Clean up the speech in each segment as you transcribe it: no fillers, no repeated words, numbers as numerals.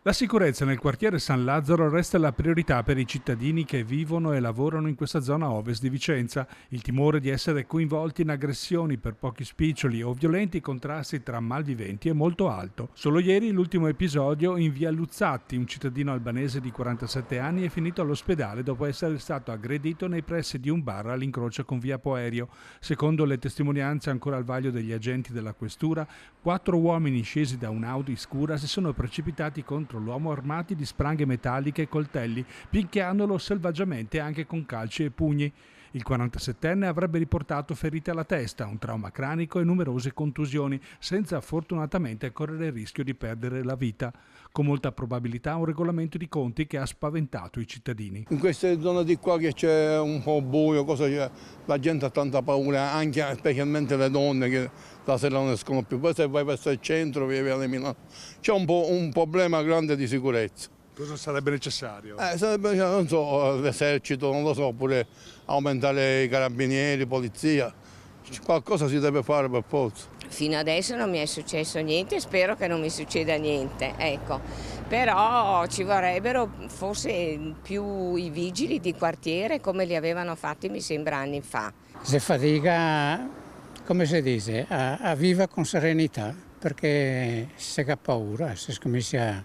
La sicurezza nel quartiere San Lazzaro resta la priorità per i cittadini che vivono e lavorano in questa zona ovest di Vicenza. Il timore di essere coinvolti in aggressioni per pochi spiccioli o violenti contrasti tra malviventi è molto alto. Solo ieri l'ultimo episodio in via Luzzatti, un cittadino albanese di 47 anni è finito all'ospedale dopo essere stato aggredito nei pressi di un bar all'incrocio con via Poerio. Secondo le testimonianze ancora al vaglio degli agenti della questura, 4 uomini scesi da un'Audi scura si sono precipitati contro l'uomo armati di spranghe metalliche e coltelli, picchiandolo selvaggiamente anche con calci e pugni. Il 47enne avrebbe riportato ferite alla testa, un trauma cranico e numerose contusioni, senza fortunatamente correre il rischio di perdere la vita. Con molta probabilità un regolamento di conti che ha spaventato i cittadini. In queste zone di qua che c'è un po' buio, la gente ha tanta paura, anche specialmente le donne che la sera non escono più. Poi se vai verso il centro, via di Milano, c'è un problema grande di sicurezza. Cosa sarebbe necessario? Sarebbe, non so, l'esercito, non lo so, oppure aumentare i carabinieri, polizia. Qualcosa si deve fare per forza. Fino adesso non mi è successo niente, spero che non mi succeda niente, ecco. Però ci vorrebbero forse più i vigili di quartiere come li avevano fatti mi sembra anni fa. Si fatica, come si dice, a vivere con serenità, perché si ha paura, si comincia a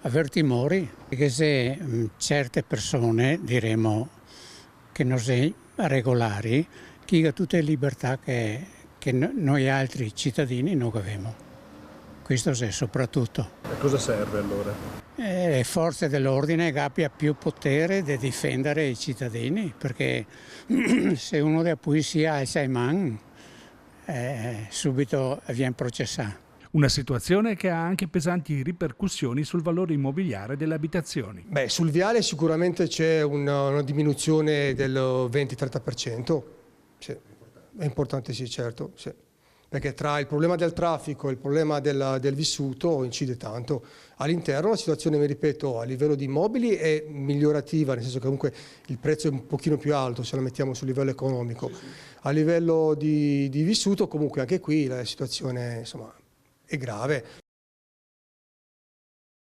avere timori, perché se certe persone, diremo che non sono regolari, chi ha tutte le libertà che noi altri cittadini non abbiamo. Questo è soprattutto. A cosa serve allora? Le forze dell'ordine abbiano più potere di difendere i cittadini, perché se uno della polizia alza in mano, subito viene processato. Una situazione che ha anche pesanti ripercussioni sul valore immobiliare delle abitazioni. Sul viale sicuramente c'è una diminuzione del 20-30%. Sì. È importante, sì, certo. Sì. Perché tra il problema del traffico e il problema del vissuto incide tanto. All'interno la situazione, mi ripeto, a livello di immobili è migliorativa, nel senso che comunque il prezzo è un pochino più alto se lo mettiamo sul livello economico. A livello di vissuto comunque anche qui la situazione insomma è grave.